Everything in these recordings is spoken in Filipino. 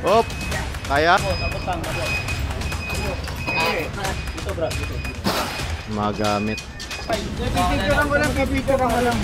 Hop. Kaya? Magamit. Pipicturean ko lang, pipicturean ko lang.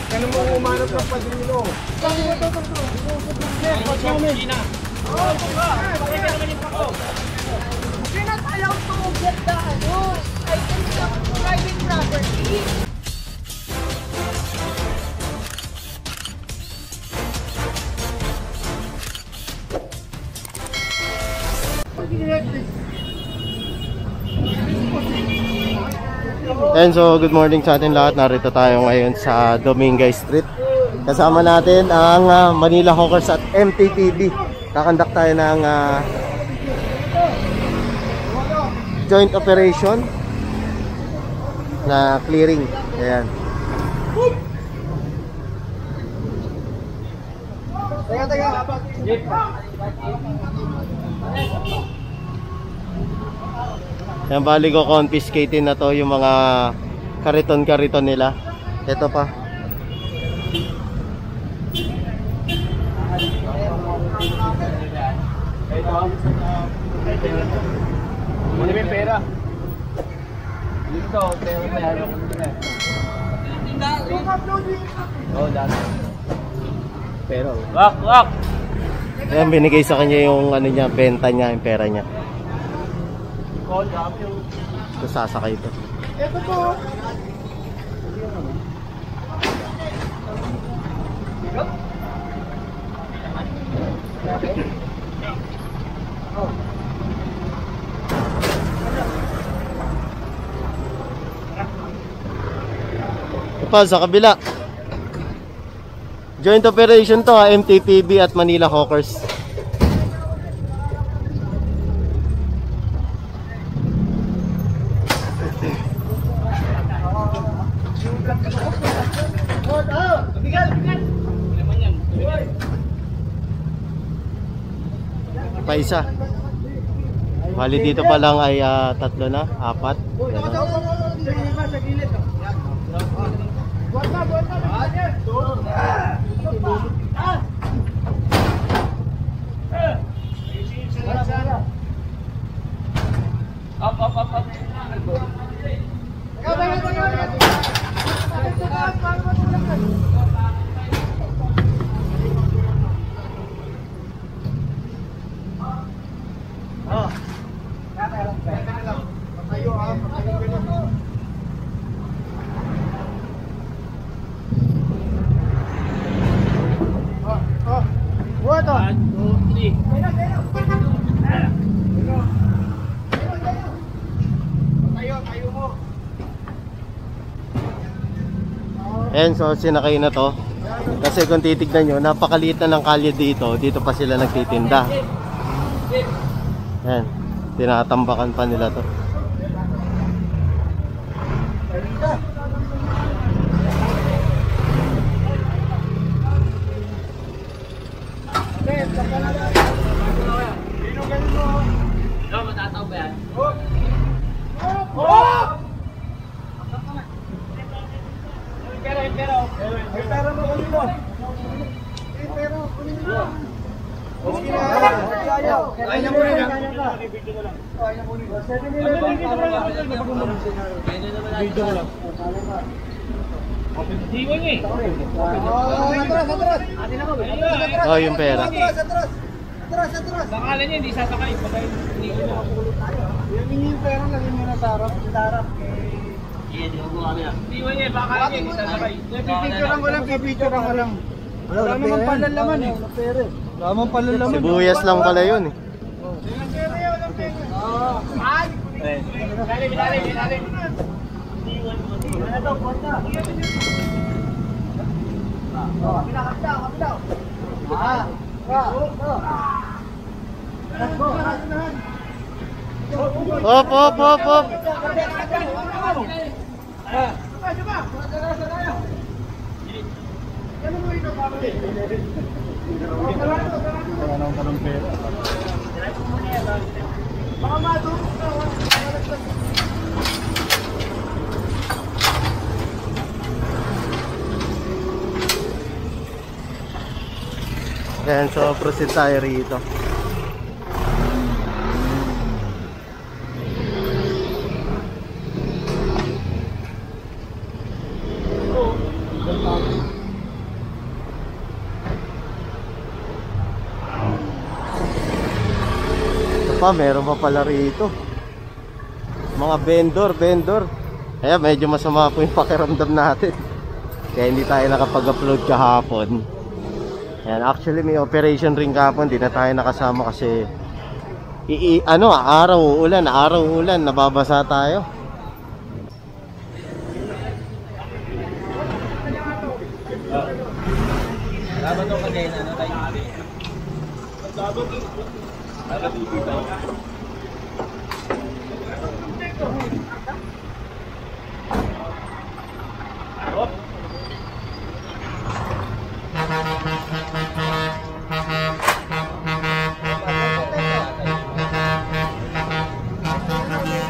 Kano mo umanap ng padrino? You're not allowed to get the items of private property. And so, good morning sa atin lahat. Narito tayo ngayon sa Dominguez Street. Kasama natin ang Manila Hawkers at MTPB. Kakandak tayo ng joint operation na clearing. Ayan. Yan, bali ko confiscatein na to yung mga kariton-kariton nila. Ito pa. Muna may pera. Dito, pera pa yan. Oo, dami. Pero, wak! Ayan, binigay sa kanya yung ano niya, benta niya, yung pera niya. Ito, sasakay ito. Ito po. Ito pa, sa kabila. Joint operation to ha, MTPB at Manila Hawkers. Pa isa. Bali dito pa lang ay tatlo na, apat. And so sinakay na to. Kasi kung titignan nyo, napakaliit na ng kalye dito. Dito pa sila nagtitinda. Yan, tinatambakan pa nila to. Oh, yung pera. Bakala niya hindi sasakay. Hindi ko na. Yung pera lagyan mo na tarap. Hindi mo niya, bakala niya hindi sasakay. Pipicturean ko lang, pipicturean ko lang. Wala naman palalaman eh. Wala naman palalaman. Sibuyas lang pala yun eh. Dali. Ano daw, punta. Kapilaw. Hop. Wala naman palang pera. Baka madurog na. Ayan, so proceed tayo rito. Meron pa pala rito mga vendor. Kaya medyo masama po yung pakiramdam natin, kaya hindi tayo nakapag-upload kahapon. Ayan, actually may operation ring kahapon, hindi na tayo nakasama kasi araw ulan, nababasa tayo. Dapat yung kanina, ano tayo?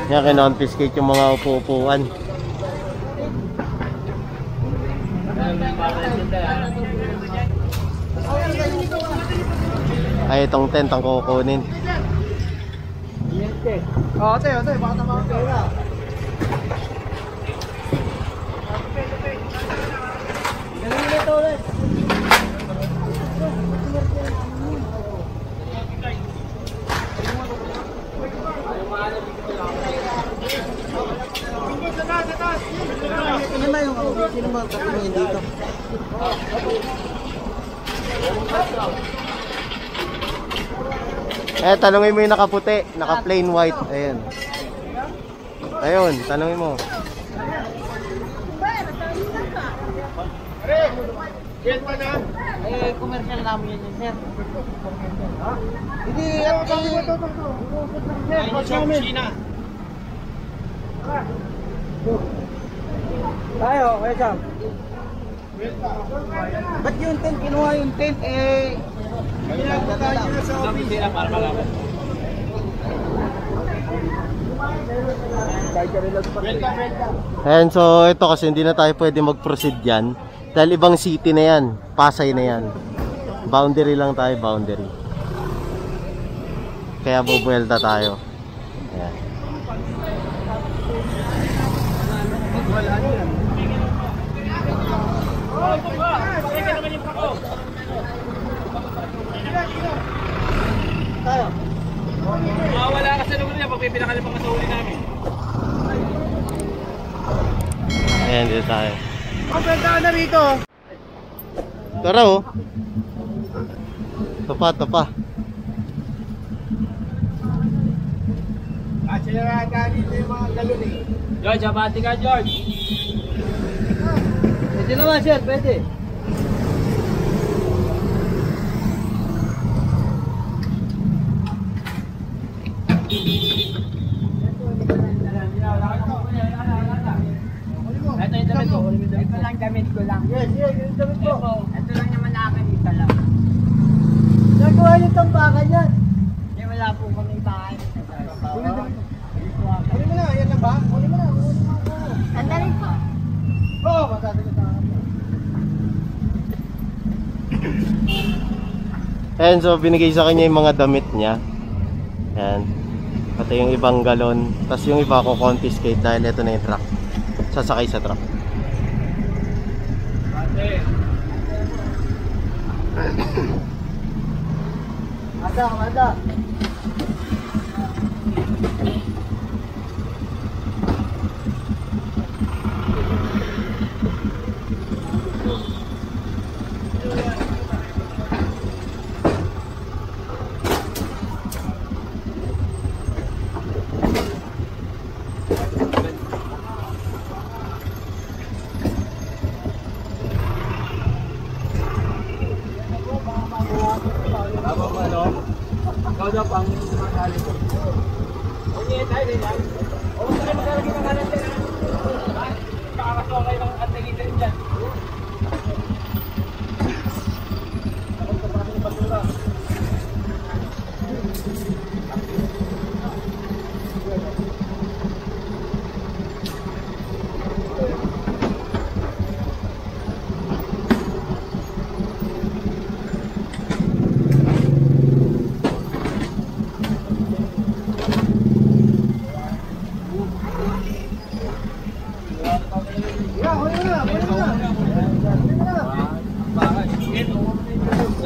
Yan, kinonfiscate yung mga upo-upuan. Ay, itong tent ang kukunin. Ate, baka naman ang pera. Galing nito ulit. Ano na yung sino mga katingin dito? Tanungin mo yung nakaputi, naka plain white. Ayun, tanungin mo. Commercial namin yun, sir. Hindi, tayo, kaya Sam. Ba't yung tent? Kinuha yung tent pinagpatayin na sa office. Ayan, so ito kasi hindi na tayo pwede mag-proceed yan dahil ibang city na yan, Pasay na yan. Boundary lang tayo, boundary. Kaya bubuelta tayo. Ayan. Wala kasi naman niya pag may pinakalimang sa uli namin. Ayan, dito tayo. Pagpunta na rito. Tara oh. Tapa. Aceleraga dito yung mga galon eh. George, abati ka George. Pwede naman sir, pwede. Ito yung damit ko. Ito lang damit ko lang. Yes, yung damit ko. Ito lang naman akin, ito lang. Nagawa yung tampakan yan. Hindi wala po kami bahay. Kunin mo na, yan lang ba? Kunin mo na. Sandali po. Oo, masasagot na. Ayan, so binigay sa kanya yung mga damit niya. Ayan. Pati yung ibang galon. Tapos yung iba ko confiscate dahil ito na yung truck. Sasakay sa truck. Ada. Ikaw daw pang sumakali ko. Okay, tayo din yan. O, tayo maglalagay ng kanan din. Pakakaso kayo ng antagitin dyan.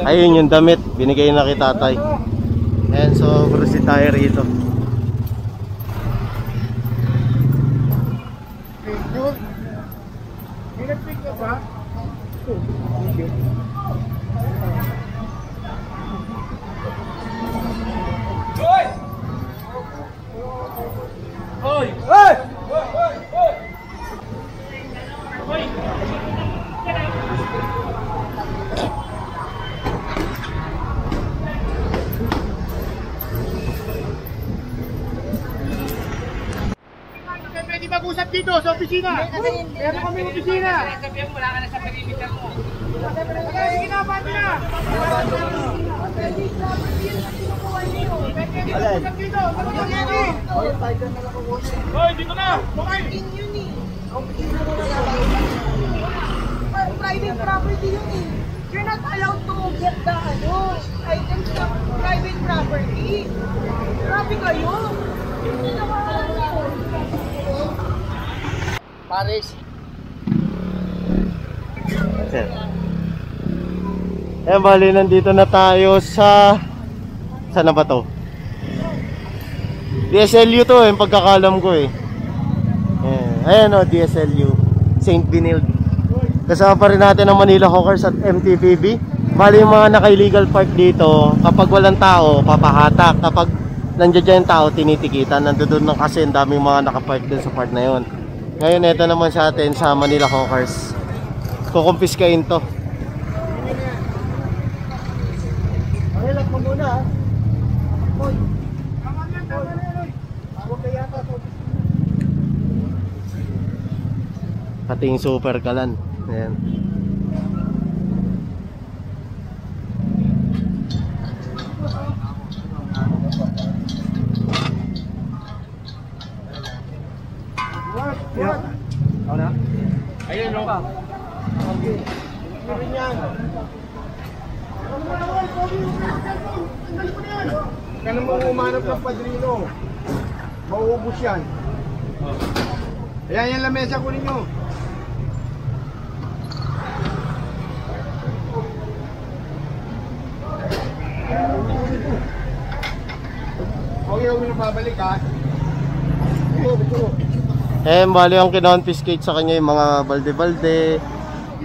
Ayun yung damit, binigay na kay tatay. Ayan, so cruise tayo rito. Pinag-pick ka ba? Hoy! Hey! Pwede mag-usap dito sa opisina. Meron kami opisina. Sabihan mo, wala ka na sa perimeter mo. Sige na, pati na. Hoy, dito na! Private property yun eh. You're not allowed to get the items of private property. Grabe kayo. Paris. Bali, nandito na tayo sa... Saan na ba to? DSLU to yung pagkakalam ko eh. Ayan o, DSLU St. Benilde. Kasama pa rin natin ang Manila Hawkers at MTPB. Bali, yung mga naka-illegal park dito, kapag walang tao, papahatak. Kapag nandiyan yung tao, tinitikitan. Nandun na kasi ang daming mga nakapark dun sa park na yun. Ngayon, ito naman sa atin sa Manila Hawkers. Kukumpiskain to. Relax mo muna ha. Hoy. Tama na, Hoy. Ako kaya ka po. Kating super kalan. Ayan. Yeah. Ako na? Ayun, no? Okay. Meron yan. Ka naman umanap ng padrino. Mauubos yan. Ayan yung lamesa ko ninyo. Okay, huwag na babalik ha. Bali ang kinonfiscate sa kanya yung mga balde-balde,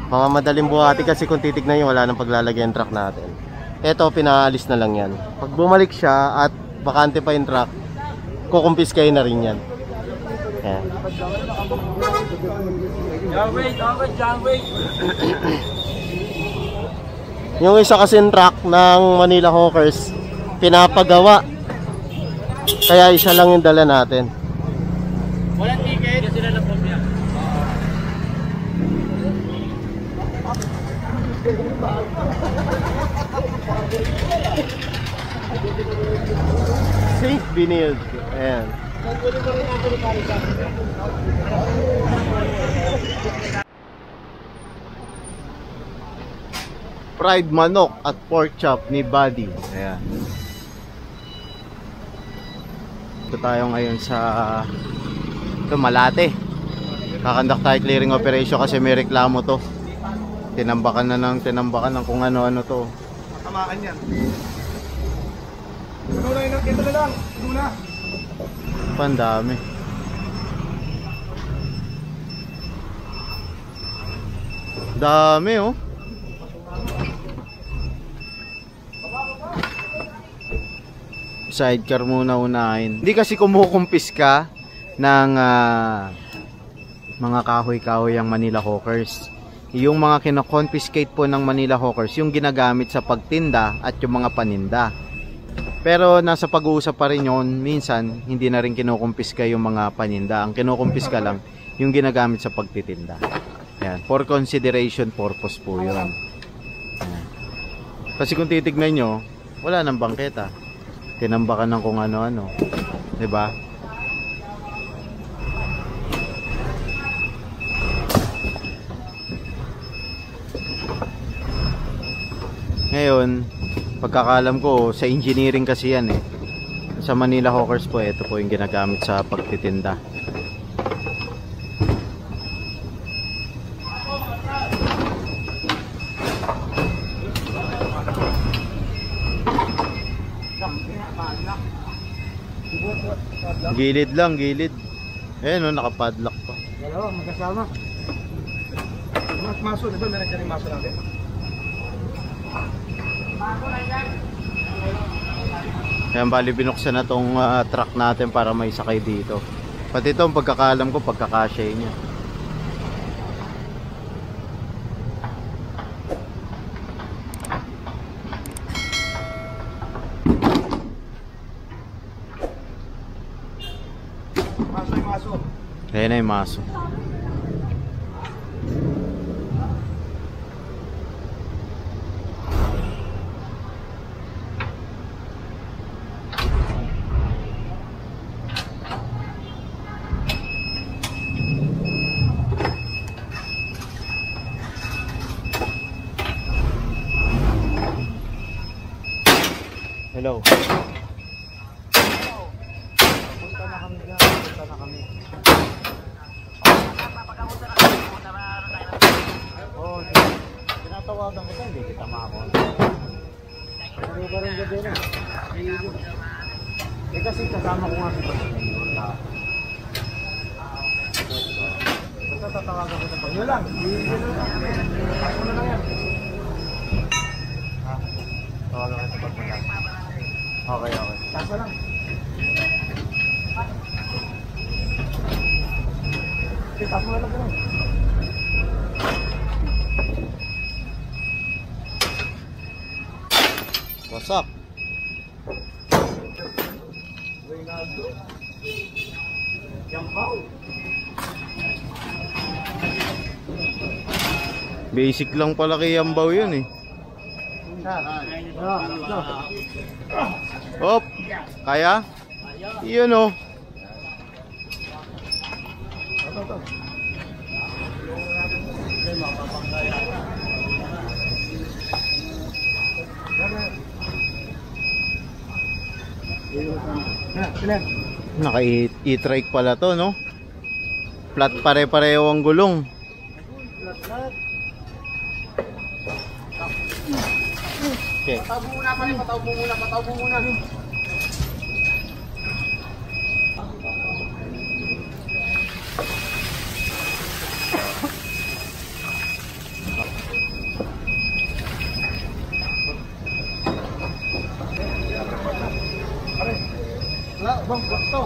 mga madaling buhati kasi kung titignan nyo wala nang paglalagay yung truck natin. Eto, pinaalis na lang yan. Pag bumalik siya at bakante pa yung truck, kukumpiskay na rin yan. Ayan. John Wayne. Yung isa kasing truck ng Manila Hawkers, pinapagawa. Kaya isa lang yung dala natin. Walang ticket. Kasi sila na pomya. St. Benilde. Ayan. Fried manok at pork chop ni Buddy. Ayan. Ito tayo ngayon sa Malate. Kakandak tayo clearing operation kasi may reklamo to. Tinambakan ng kung ano-ano to. Tamaan yan. Puno na ito na lang. Puno na. Pandami. Dami oh. Sidecar muna unahin. Hindi kasi kumukumpis ka ng mga kahoy-kahoy ang Manila Hawkers. Yung mga kino-confiscate po ng Manila Hawkers, yung ginagamit sa pagtinda at yung mga paninda. Pero nasa pag-uusap pa rin yun, minsan hindi na rin kinukumpiska yung mga paninda. Ang kinukumpiska lang yung ginagamit sa pagtitinda. Ayan, for consideration purpose po yun. Ayan. Kasi kung titignan nyo, wala nang bangketa. Tinambakan ng kung ano-ano. 'Di ba? Ngayon, pagkakalam ko sa engineering kasi yan eh. Sa Manila Hawkers po, ito po yung ginagamit sa pagtitinda. Gilid lang, gilid. Ayan o, nakapadlock pa. Dalawa, magkasama. Mas maso, diba? Meron dyan yung maso natin. Ayan, bali binuksan na tong truck natin para may sakay dito. Pati ito, ang pagkakalam ko, pagkakasya niya. Maso yung maso. Ayan na yung maso. Hello. Punta na kami dyan. Punta na kami. Oo, tinatawagan ko tayo. Hindi kita makakon. Ano ba rin gabi na? Eh kasi kasama ko nga si Pastor. Basta tatawagan ko tayo. Yun lang. Paso na lang yan. Ha? Tawagan ko sa pagmula. Okay, okay. Paso lang. Okay, paso na lang ko lang. What's up? Reynaldo. Yampaw. Basic lang pala kay Yambaw yun eh. Hop! Kaya? Yun oh. Naka-e-trike pala to, no? Flat pare-pareho ang gulong. Okay. Patawag mo muna pa rin, patawag mo muna. Wala, bang, bakto.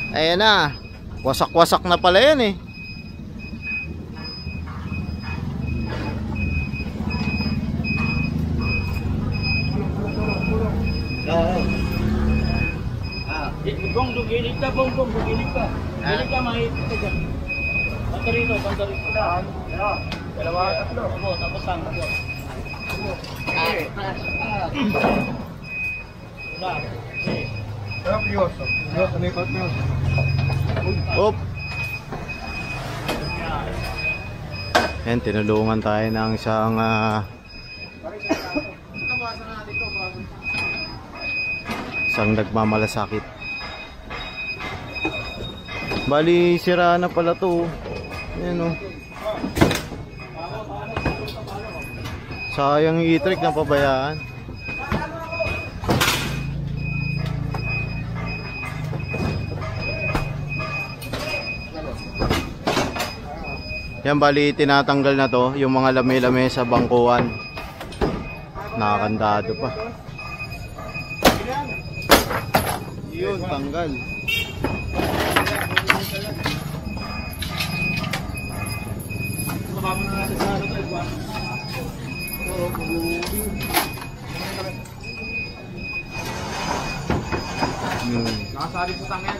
Ayan na. Wasak-wasak na pala yan eh. Bong, dugilig ka, bong, dugilig ka. Dugilig ka, mahipit ka dyan. Banta rito, banta rito. Dalawa, tatlo. Opo, tapos ang ako. Wala. Sarap yun. Yun, sanikot mo yun. Hop! Ayan, tinulungan tayo ng isang isang nagmamalasakit. Bali, sira na pala to. Ayan o. Sayang yung e-trike na pabayaan. Yan, bali tinatanggal na to yung mga lame-lame sa bangkuan. Nakakandado pa. Yun, tanggal. Nakasali po tang yan.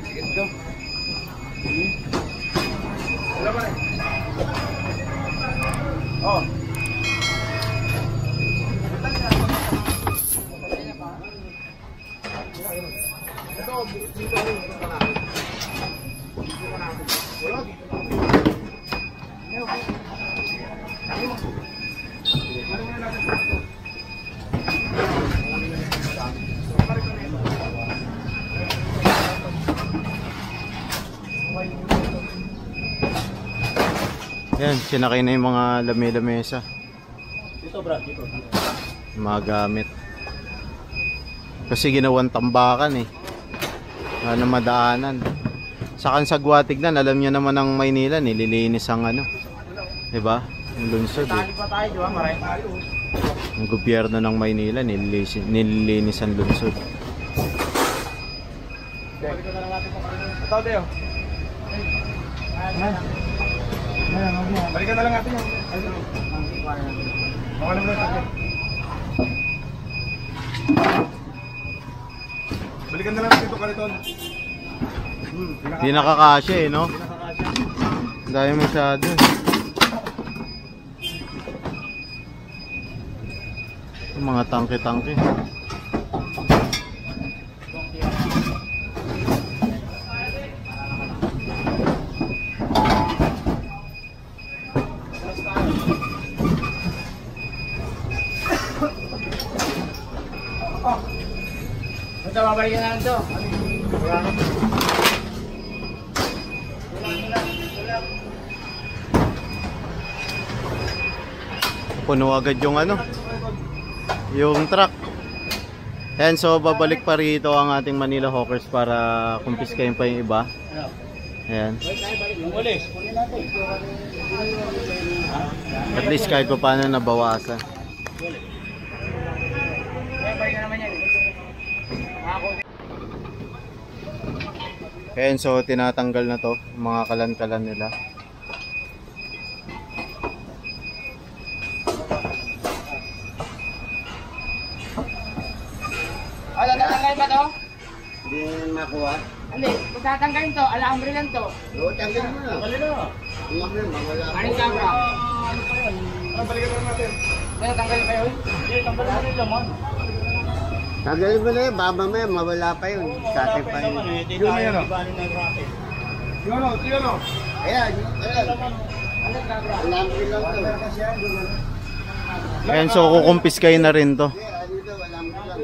Ito. Wala ba rin? Oh. Ito, dito rin. Dito ka natin. Dito ka natin. Wala. Ano mo natin? Ayan, sinakay na yung mga lamesa. Dito, Brad, dito. Mga gamit. Kasi ginawang tambakan eh. Wala na madaanan. Sa Kansagwa tignan, alam niyo naman ang Maynila, nililinis ang ano. Diba? Yung lungsod eh. Tali pa tayo, di ba? Maray tayo. Ang gobyerno ng Maynila, nililinis ang lungsod. Balik na lang natin pa kayo. Ito, Deo. Balikan na lang natin yung... Mga naman natin. Balikan na lang natin ito, Kariton. Hindi nakakasya eh, no? Dahil masyado. Yung mga tangke-tangke. Ito, babalikan na lang ito. Puno agad yung ano, yung truck. Ayan, so babalik pa rito ang ating Manila Hawkers para kumpiskahin pa yung iba. Ayan. Yung ulis. At least kahit pa paano nabawasan. Balikan naman yan. Ayan, so tinatanggal na to, mga kalan-kalan nila. Ano, tatanggalin ba to? Hindi makuha. Hindi, kung tatanggalin to, alambre lang to. Oo, tanggalin mo na. Tanggalin na. Mawala. Anong camera? Balikan na natin. Ano, tanggalin pa yun? Hindi, tanggalin mo yung laman. Tanggalin mo na yun, baba mo yan, mawala pa yun. Sate pa yun. Yun na yun, Yun o. Ayan, alam ko lang to. Ayan, so kukumpiskahin na rin to. Dito, alam ko lang.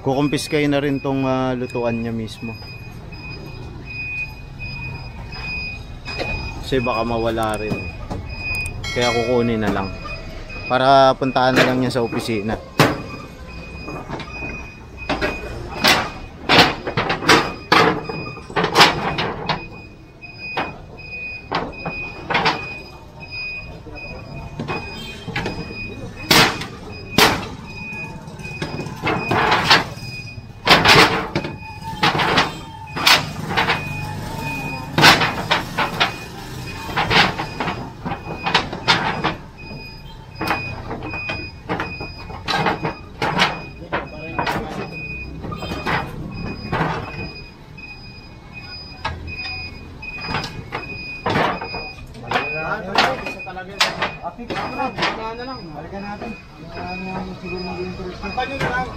Kukumpiskahin na rin tong lutuan niya mismo. Kasi baka mawala rin. Kaya kukunin na lang. Para puntahan na lang niya sa opisina. Balikan natin. Siguro mag-interest. Takpan nyo na lang.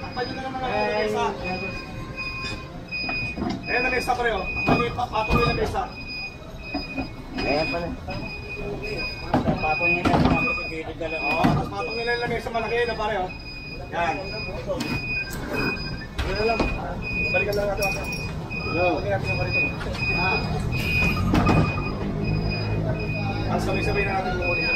Takpan nyo na naman ang mesa. Ayan na mesa pareho. Patong nyo na mesa. Ayan pala. Patong nyo na lang. Oo, tapos patong nyo na lang mesa malaki na pareho. Yan. Yun na lang. Balikan lang natin ako. Balikan natin yung parito. Ang sabay-sabay na natin yung ulit.